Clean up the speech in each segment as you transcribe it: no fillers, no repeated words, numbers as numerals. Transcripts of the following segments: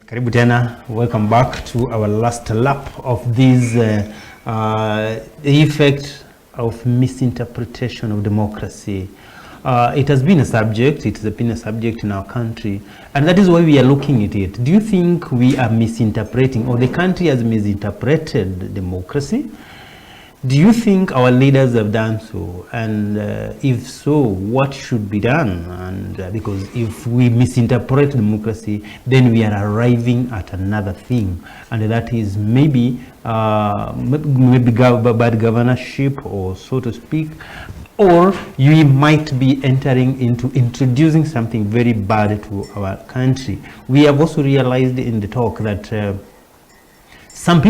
Karibu tena, welcome back to our last lap of this effect of misinterpretation of democracy. It has been a subject, in our country, and that is why we are looking at it. Do you think we are misinterpreting, or the country has misinterpreted democracy? Do you think our leaders have done so? And if so, what should be done? And because if we misinterpret democracy, then we are arriving at another thing, and that is maybe bad governorship, or so to speak, or you might be entering into introducing something very bad to our country. We have also realized in the talk that some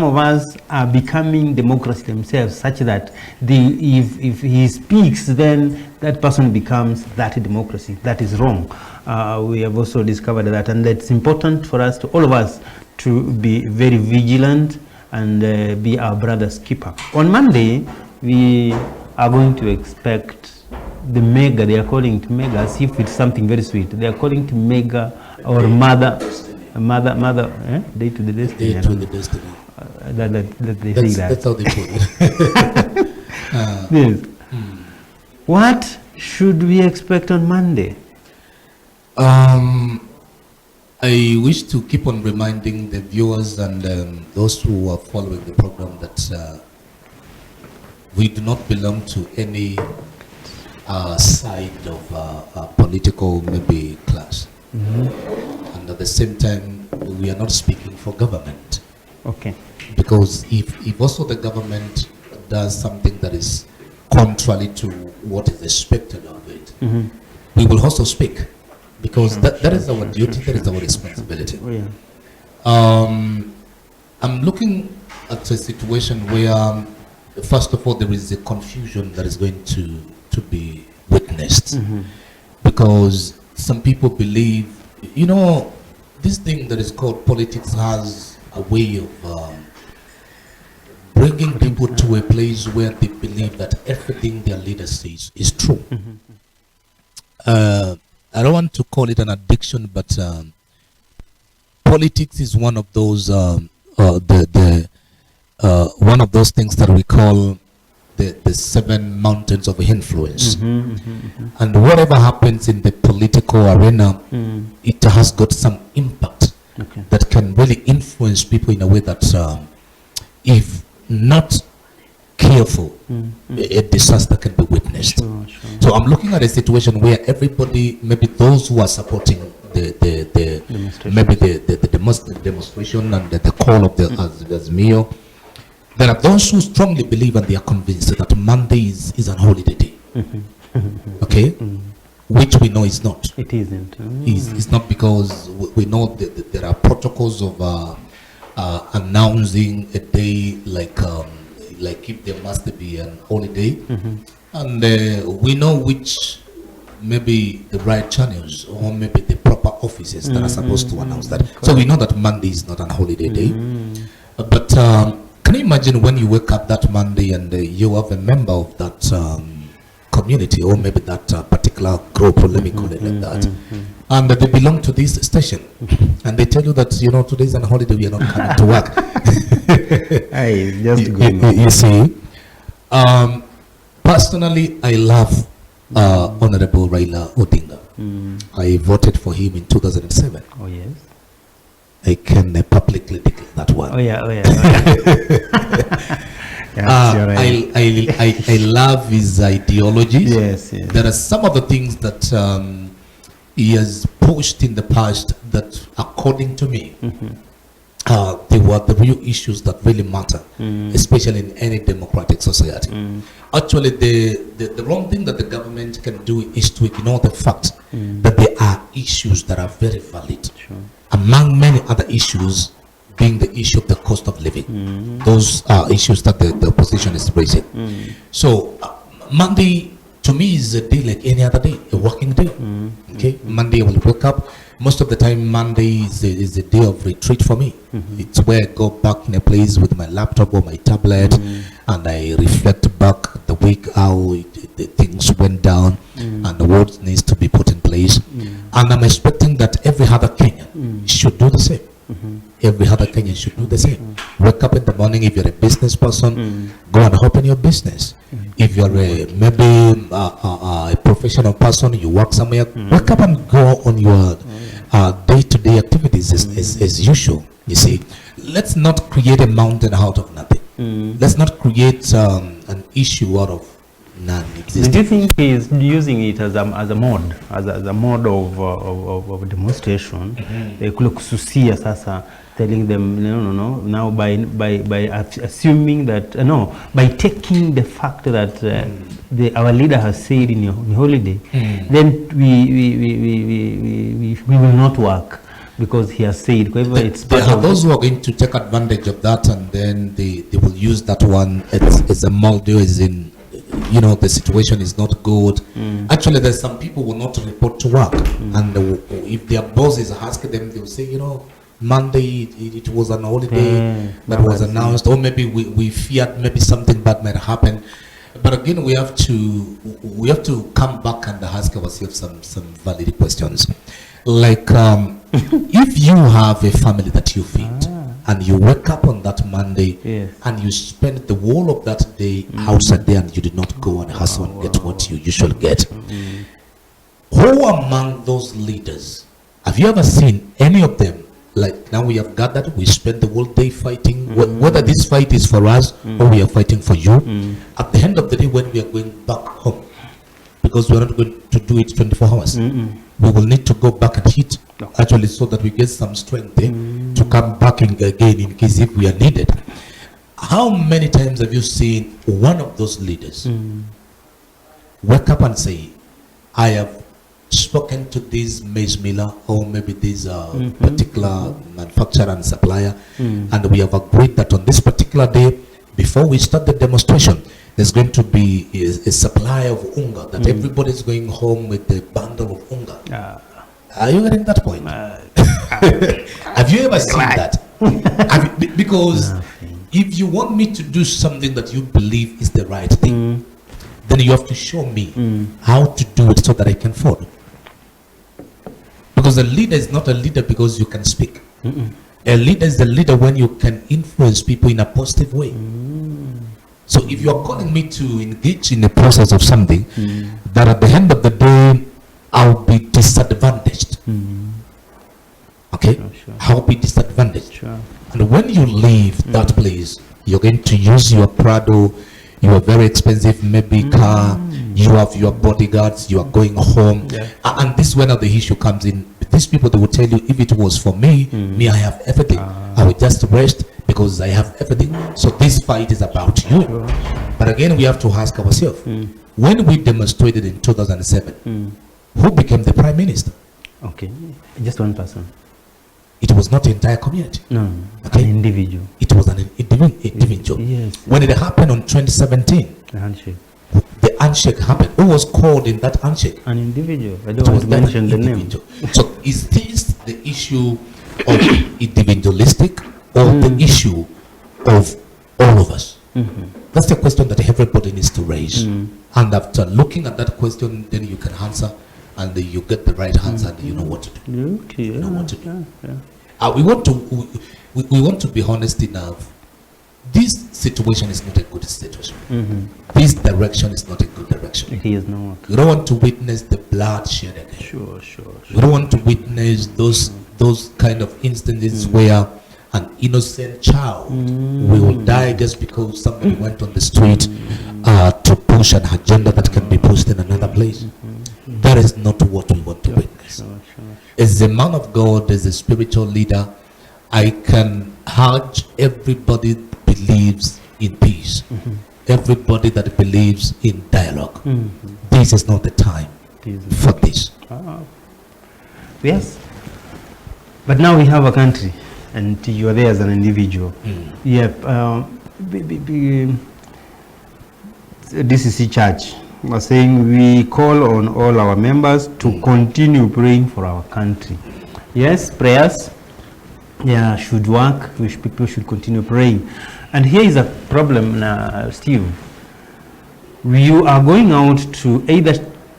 of us are becoming democracy themselves, such that if he speaks, then that person becomes that democracy. That is wrong. We have also discovered that, and it's important for us, all of us, to be very vigilant and be our brother's keeper. On Monday, we are going to expect the mega. They are calling to mega as if it's something very sweet. They are calling to mega or mother, day to the destiny. Day to the destiny. That's how they put it. Yes. What should we expect on Monday? I wish to keep on reminding the viewers and those who are following the program that we do not belong to any side of political maybe class. And at the same time, we are not speaking for government. Okay. Because if also the government does something that is contrary to what is expected of it, we will also speak. Because that is our duty, that is our responsibility. I'm looking at a situation where, first of all, there is a confusion that is going to be witnessed. Because some people believe, this thing that is called politics has a way of bringing people to a place where they believe that everything their leader says is true. I don't want to call it an addiction, but politics is one of those one of those things that we call the 7 mountains of influence. And whatever happens in the political arena, it has got some impact that can really influence people in a way that if not careful, a disaster can be witnessed. So I'm looking at a situation where everybody, maybe those who are supporting the demonstration and the call of the Azmio, there are those who strongly believe and they are convinced that Monday is an holiday day. Okay? Which we know is not. It isn't. It's not, because we know that there are protocols of announcing a day like if there must be an holiday. And we know which maybe the right channels or maybe the proper offices that are supposed to announce that. So we know that Monday is not an holiday day. But can you imagine when you wake up that Monday and you have a member of that community or maybe that particular group, or let me call it like that, and they belong to this station, and they tell you that today is an holiday, we are not coming to work. You see, personally, I love Honorable Raila Odinga. I voted for him in 2007. Oh yes. I can publicly declare that one. Oh yeah. I love his ideologies. Yes. There are some of the things that he has pushed in the past that, according to me, they were the real issues that really matter, especially in any democratic society. Actually, the wrong thing that the government can do is to ignore the fact that there are issues that are very valid. Among many other issues being the issue of the cost of living. Those are issues that the opposition is raising. So Monday to me is a day like any other day, a working day. Okay, Monday I will wake up. Most of the time Monday is a day of retreat for me. It's where I go back in a place with my laptop or my tablet and I reflect back the week, how the things went down and the world needs to be put in place. And I'm expecting that every other Kenyan should do the same. Every other Kenyan should do the same. Wake up in the morning. If you're a business person, go and open your business. If you're maybe a professional person, you work somewhere, wake up and go on your day-to-day activities as usual. You see, let's not create a mountain out of nothing. Let's not create an issue out of non-existent. Do you think he is using it as a mode, as a mode of demonstration? Kususia sasa, telling them no. Now by assuming that by taking the fact that our leader has said in your holiday, then we will not work. Because he has said, there are those who are going to take advantage of that, and then they will use that one as a model, as in, the situation is not good. Actually, there's some people who will not report to work, and if their bosses ask them, they'll say, Monday it was an holiday that was announced, or maybe we feared maybe something bad might happen. But again, we have to come back and ask ourselves some valid questions. Like, if you have a family that you feed, and you wake up on that Monday, and you spend the whole of that day outside there, and you did not go and hustle and get what you usually get, who among those leaders, have you ever seen any of them, like, now we have gathered, we spend the whole day fighting, whether this fight is for us or we are fighting for you, at the end of the day when we are going back home, because we are not going to do it 24 hours, we will need to go back and hit, actually, so that we get some strength to come back again in case if we are needed. How many times have you seen one of those leaders wake up and say, I have spoken to this maize miller or maybe this particular manufacturer and supplier, and we have agreed that on this particular day, before we start the demonstration, there's going to be a supply of unga, that everybody is going home with a bundle of unga. Are you getting that point? Have you ever seen that? Because if you want me to do something that you believe is the right thing, then you have to show me how to do it so that I can follow. Because a leader is not a leader because you can speak. A leader is a leader when you can influence people in a positive way. So if you're calling me to engage in the process of something, that at the end of the day, I'll be disadvantaged. Okay? Sure. I'll be disadvantaged. Sure. And when you leave that place, you're going to use your Prado, your very expensive maybe car, you have your bodyguards, you are going home. And this is when the issue comes in. These people, they will tell you, if it was for me, I have everything. I will just rest because I have everything. So this fight is about you. Sure. But again, we have to ask ourselves, when we demonstrated in 2007, who became the prime minister? Okay, just one person. It was not the entire community. No, okay? An individual. It was an individual. Yes. When it happened on 2017, the handshake. The handshake happened. Who was called in that handshake? An individual. I don't want to mention the name. So is this the issue of individualistic or the issue of all of us? That's the question that everybody needs to raise. And after looking at that question, then you can answer, and you get the right answer, and you know what to do. Okay. You know what to do. We want to be honest enough. This situation is not a good situation. This direction is not a good direction. It is not. We don't want to witness the bloodshed again. Sure. We don't want to witness those kind of instances where an innocent child will die just because somebody went on the street to push an agenda that can be pushed in another place. That is not what we want to witness. As a man of God, as a spiritual leader, I can urge everybody believes in peace. Everybody that believes in dialogue. This is not the time for this. Yes. But now we have a country, and you are there as an individual. DCC Church was saying we call on all our members to continue praying for our country. Yes, prayers should work. People should continue praying. And here is a problem, Steve. you are going out to either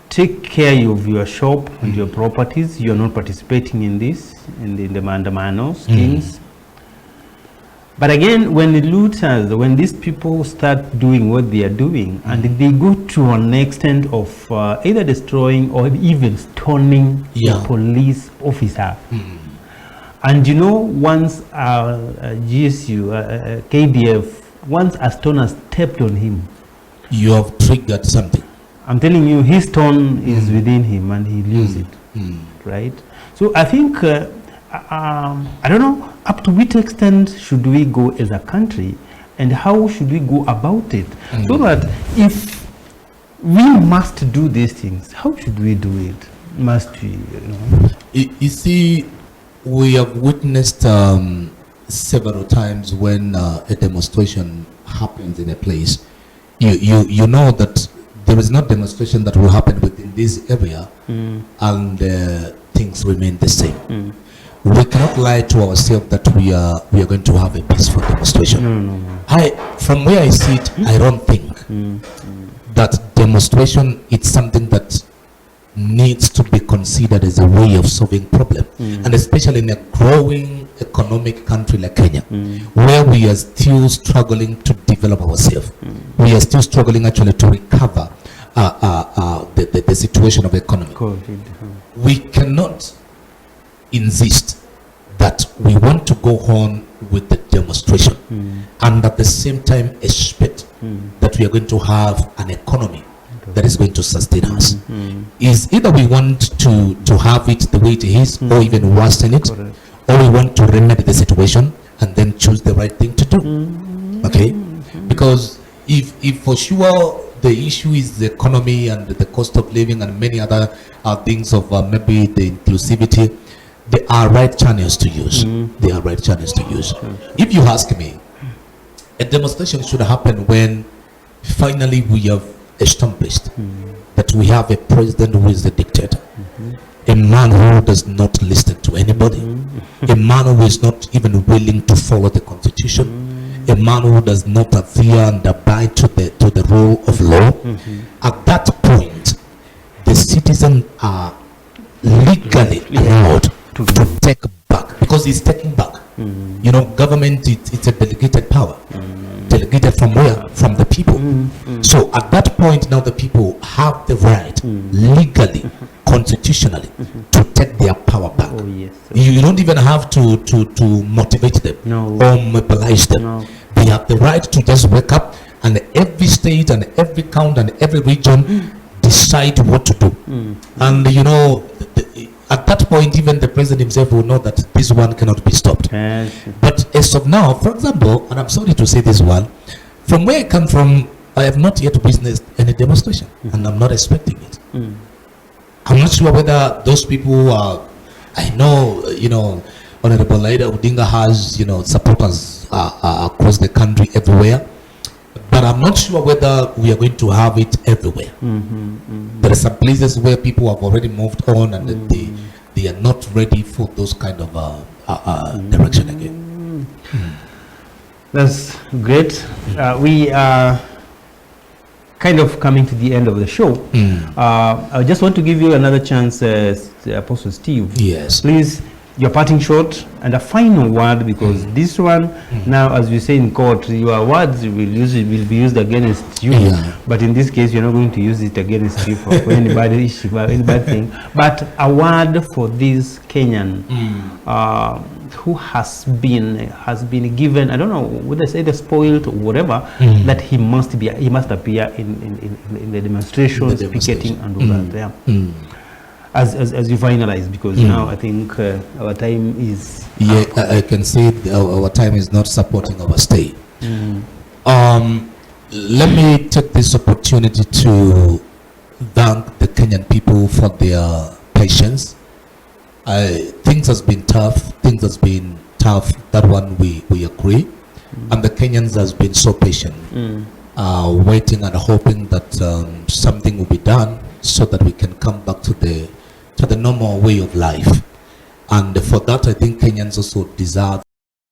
take care of your shop and your properties. You're not participating in this, in the mandamano schemes. But again, when the looters, when these people start doing what they are doing, and they go to an extent of either destroying or even stoning a police officer. And you know, once GSU, KDF, once a stoner stepped on him, you have triggered something. I'm telling you, his tone is within him, and he loses it, right? So I think, I don't know, up to which extent should we go as a country, and how should we go about it? So that if we must do these things, how should we do it? Must we, You see, we have witnessed several times when a demonstration happens in a place. You know that there is not demonstration that will happen within this area and things remain the same. We cannot lie to ourselves that we are going to have a peaceful demonstration. From where I see it, I don't think that demonstration is something that needs to be considered as a way of solving problem, and especially in a growing economic country like Kenya, where we are still struggling to develop ourselves. We are still struggling actually to recover the situation of economy. We cannot insist that we want to go on with the demonstration and at the same time expect that we are going to have an economy that is going to sustain us. Is either we want to have it the way it is, or even worsen it, or we want to remedy the situation and then choose the right thing to do. Okay? Because if for sure the issue is the economy and the cost of living and many other things of maybe the inclusivity, they are right channels to use. They are right channels to use. If you ask me, a demonstration should happen when finally we have established that we have a president who is a dictator, a man who does not listen to anybody, a man who is not even willing to follow the constitution, a man who does not adhere and abide to the rule of law. At that point, the citizens are legally allowed to take back, because he's taking back. You know, government, it's a delegated power. Delegated from where? From the people. So at that point now the people have the right legally, constitutionally, to take their power back. You don't even have to motivate them or mobilize them. They have the right to just wake up, and every state and every county and every region decide what to do. And you know, at that point, even the president himself will know that this one cannot be stopped. But as of now, for example, and I'm sorry to say this one, from where I come from, I have not yet witnessed any demonstration, and I'm not expecting it. I'm not sure whether those people are, I know, you know, Honorable Laida Odinga has, you know, supporters across the country everywhere, but I'm not sure whether we are going to have it everywhere. There are some places where people have already moved on, and they are not ready for those kind of direction again. That's great. We are kind of coming to the end of the show. I just want to give you another chance, Apostle Steve. Yes. Please, your parting shot and a final word, because this one, now as we say in court, your words will be used against you. But in this case, you're not going to use it against you for any bad issue, any bad thing. But a word for this Kenyan who has been given, I don't know whether say the spoiled or whatever, that he must appear in the demonstrations, picketing and all that. As you finalize, because now I think our time is I can see our time is not supporting our stay. Let me take this opportunity to thank the Kenyan people for their patience. Things has been tough. That one we agree. And the Kenyans has been so patient, waiting and hoping that something will be done so that we can come back to the normal way of life. And for that, I think Kenyans also deserve